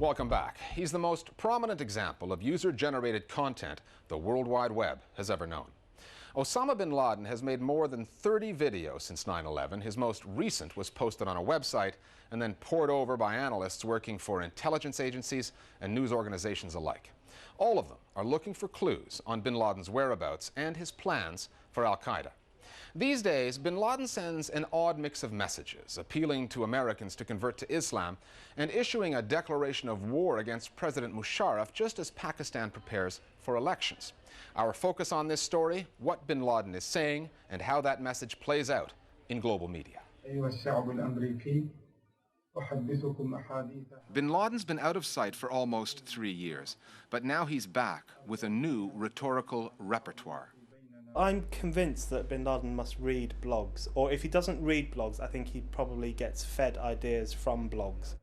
Welcome back. He's the most prominent example of user-generated content the World Wide Web has ever known. Osama bin Laden has made more than 30 videos since 9/11. His most recent was posted on a website and then pored over by analysts working for intelligence agencies and news organizations alike. All of them are looking for clues on bin Laden's whereabouts and his plans for al-Qaeda. These days, bin Laden sends an odd mix of messages, appealing to Americans to convert to Islam and issuing a declaration of war against President Musharraf just as Pakistan prepares for elections. Our focus on this story, what bin Laden is saying and how that message plays out in global media. Bin Laden's been out of sight for almost 3 years, but now he's back with a new rhetorical repertoire. I'm convinced that bin Laden must read blogs, or if he doesn't read blogs, I think he probably gets fed ideas from blogs.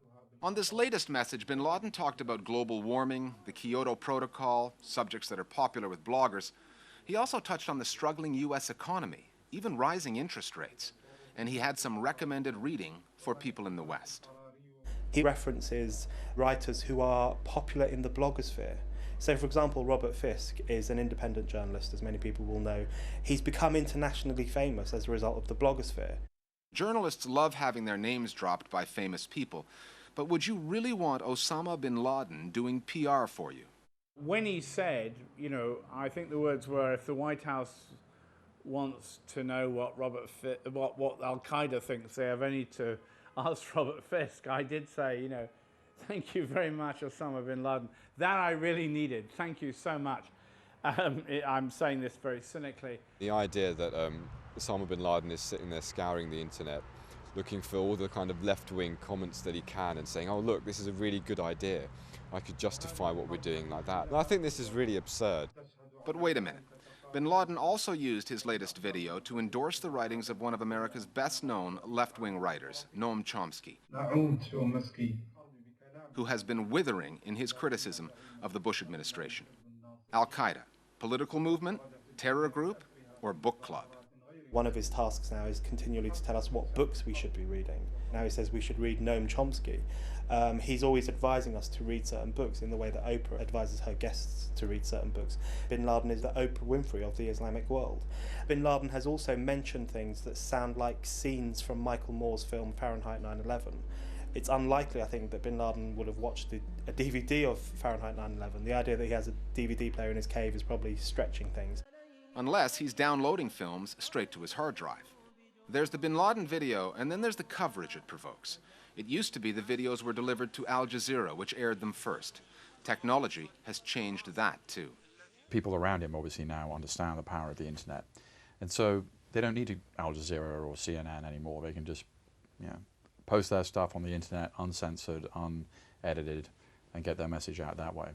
On this latest message, bin Laden talked about global warming, the Kyoto Protocol, subjects that are popular with bloggers. He also touched on the struggling U.S. economy, even rising interest rates, and he had some recommended reading for people in the West. He references writers who are popular in the blogosphere. So, for example, Robert Fisk is an independent journalist, as many people will know. He's become internationally famous as a result of the blogosphere. Journalists love having their names dropped by famous people, but would you really want Osama bin Laden doing PR for you? When he said, I think the words were, if the White House wants to know what what al-Qaeda thinks, they have only to ask Robert Fisk. I did say, thank you very much, Osama bin Laden. That I really needed. Thank you so much. I'm saying this very cynically. The idea that Osama bin Laden is sitting there scouring the internet, looking for all the kind of left-wing comments that he can and saying, oh look, this is a really good idea. I could justify what we're doing like that. And I think this is really absurd. But wait a minute. Bin Laden also used his latest video to endorse the writings of one of America's best-known left-wing writers, Noam Chomsky, who has been withering in his criticism of the Bush administration. Al-Qaeda, political movement, terror group, or book club? One of his tasks now is continually to tell us what books we should be reading. Now he says we should read Noam Chomsky. He's always advising us to read certain books in the way that Oprah advises her guests to read certain books. Bin Laden is the Oprah Winfrey of the Islamic world. Bin Laden has also mentioned things that sound like scenes from Michael Moore's film Fahrenheit 9/11. It's unlikely, I think, that bin Laden would have watched a DVD of Fahrenheit 9/11. The idea that he has a DVD player in his cave is probably stretching things. Unless he's downloading films straight to his hard drive. There's the bin Laden video, and then there's the coverage it provokes. It used to be the videos were delivered to Al Jazeera, which aired them first. Technology has changed that too. People around him obviously now understand the power of the internet, and so they don't need Al Jazeera or CNN anymore. They can just, post their stuff on the internet, uncensored, unedited, and get their message out that way.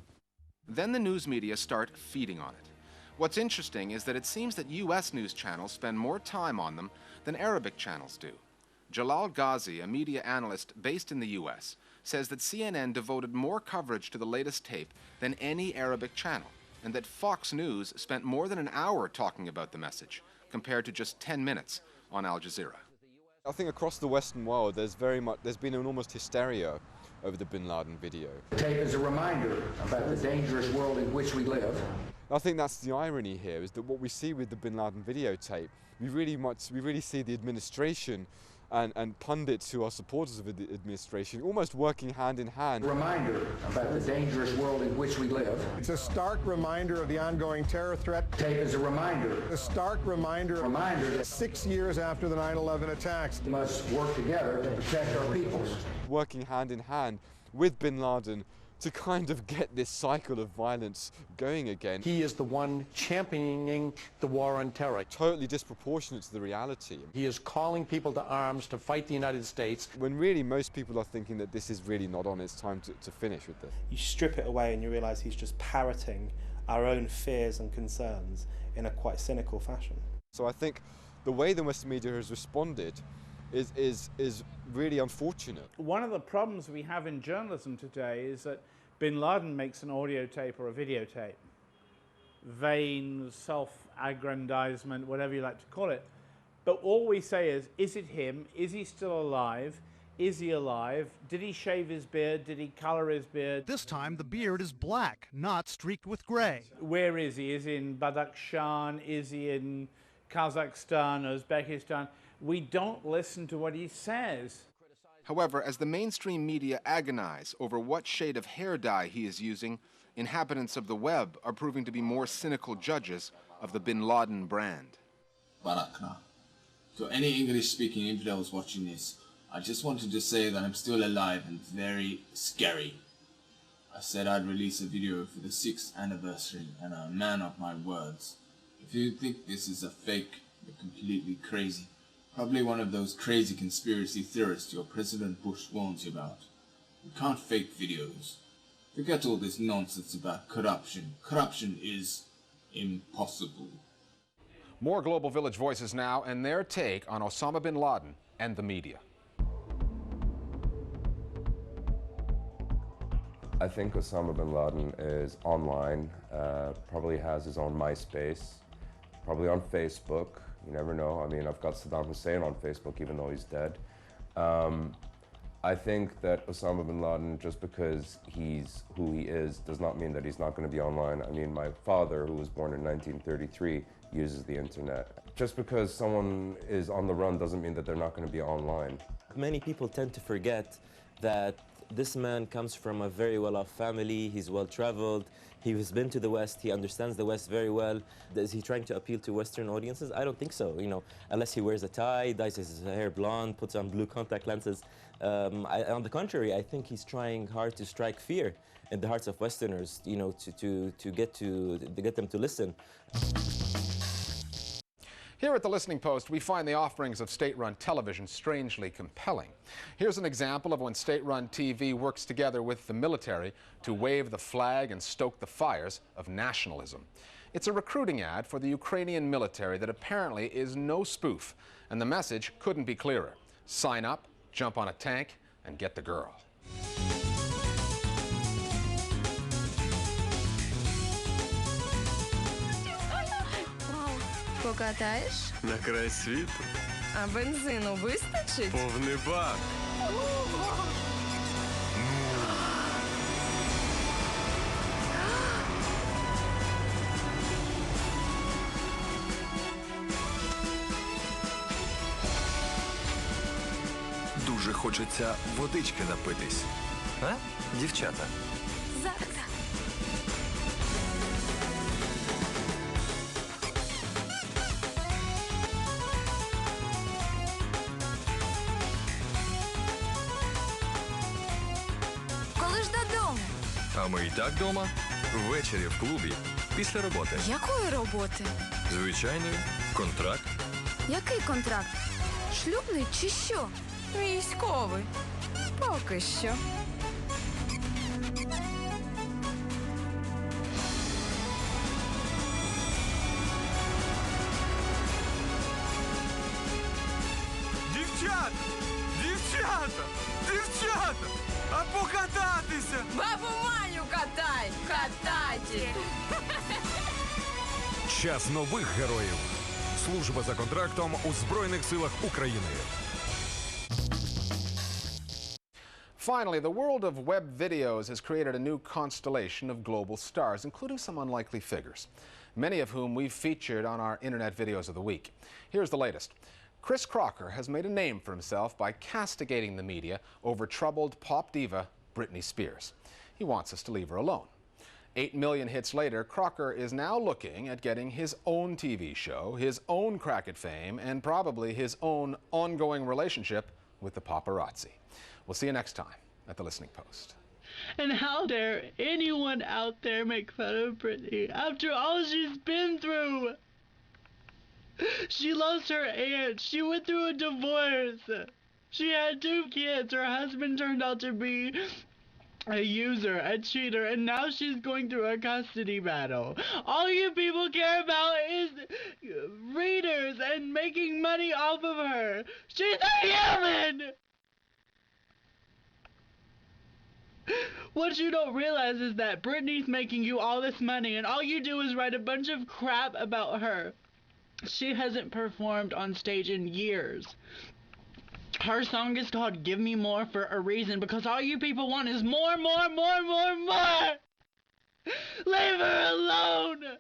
Then the news media start feeding on it. What's interesting is that it seems that U.S. news channels spend more time on them than Arabic channels do. Jalal Ghazi, a media analyst based in the U.S., says that CNN devoted more coverage to the latest tape than any Arabic channel, and that Fox News spent more than an hour talking about the message, compared to just 10 minutes on Al Jazeera. I think across the Western world there's been an almost hysteria over the bin Laden video. The tape is a reminder about the dangerous world in which we live. I think that's the irony here, is that what we see with the bin Laden videotape, we really see the administration and pundits who are supporters of the administration almost working hand in hand. Reminder about the dangerous world in which we live. It's a stark reminder of the ongoing terror threat. Tape is a reminder. A stark reminder that 6 years after the 9/11 attacks. We must work together to protect our peoples. Working hand in hand with bin Laden to kind of get this cycle of violence going again. He is the one championing the war on terror. Totally disproportionate to the reality. He is calling people to arms to fight the United States. When really most people are thinking that this is really not on, it's time to finish with this. You strip it away and you realise he's just parroting our own fears and concerns in a quite cynical fashion. So I think the way the Western media has responded is really unfortunate. One of the problems we have in journalism today is that bin Laden makes an audio tape or a videotape. Vain, self-aggrandizement, whatever you like to call it. But all we say is it him? Is he still alive? Is he alive? Did he shave his beard? Did he color his beard? This time the beard is black, not streaked with gray. Where is he? Is he in Badakhshan? Is he in Kazakhstan, Uzbekistan? We don't listen to what he says. However, as the mainstream media agonize over what shade of hair dye he is using, inhabitants of the web are proving to be more cynical judges of the bin Laden brand. Barakna. To any English-speaking infidels watching this, I just wanted to say that I'm still alive and very scary. I said I'd release a video for the 6th anniversary, and I'm a man of my words. If you think this is a fake, you're completely crazy. Probably one of those crazy conspiracy theorists your President Bush warns you about. You can't fake videos. Forget all this nonsense about corruption. Corruption is impossible. More Global Village voices now and their take on Osama bin Laden and the media. I think Osama bin Laden is online, probably has his own MySpace, probably on Facebook. You never know. I mean, I've got Saddam Hussein on Facebook, even though he's dead. I think that Osama bin Laden, just because he's who he is, does not mean that he's not going to be online. I mean, my father, who was born in 1933, uses the internet. Just because someone is on the run doesn't mean that they're not going to be online. Many people tend to forget that this man comes from a very well-off family. He's well-traveled. He has been to the West. He understands the West very well. Is he trying to appeal to Western audiences? I don't think so. You know, unless he wears a tie, dyes his hair blonde, puts on blue contact lenses. On the contrary, I think he's trying hard to strike fear in the hearts of Westerners. You know, to get them to listen. Here at the Listening Post, we find the offerings of state-run television strangely compelling. Here's an example of when state-run TV works together with the military to wave the flag and stoke the fires of nationalism. It's a recruiting ad for the Ukrainian military that apparently is no spoof, and the message couldn't be clearer. Sign up, jump on a tank, and get the girl. Покатаєш? На край світу. А бензину вистачить? Повний бак. Дуже хочеться водички напитись. А, дівчата? Зараз. Коли ж додому? А ми і так дома. Ввечері в клубі. Після роботи. Якої роботи? Звичайної. Контракт. Який контракт? Шлюбний чи що? Військовий. Поки що. Дівчата! Дівчата! Дівчата! А покататися! Бабу Маню катай! Кататі! Час нових героїв. Служба за контрактом у Збройних силах України. Finally, the world of web videos has created a new constellation of global stars, including some unlikely figures, many of whom we've featured on our Internet Videos of the Week. Here's the latest. Chris Crocker has made a name for himself by castigating the media over troubled pop diva Britney Spears. He wants us to leave her alone. 8 million hits later, Crocker is now looking at getting his own TV show, his own crack at fame, and probably his own ongoing relationship with the paparazzi. We'll see you next time at the Listening Post. And how dare anyone out there make fun of Britney after all she's been through? She lost her aunt. She went through a divorce. She had 2 kids. Her husband turned out to be a user, a cheater, and now she's going through a custody battle. All you people care about is readers and making money off of her. She's a human! What you don't realize is that Britney's making you all this money and all you do is write a bunch of crap about her. She hasn't performed on stage in years. Her song is called Give Me More for a reason, because all you people want is more, more, more, more, more! Leave her alone!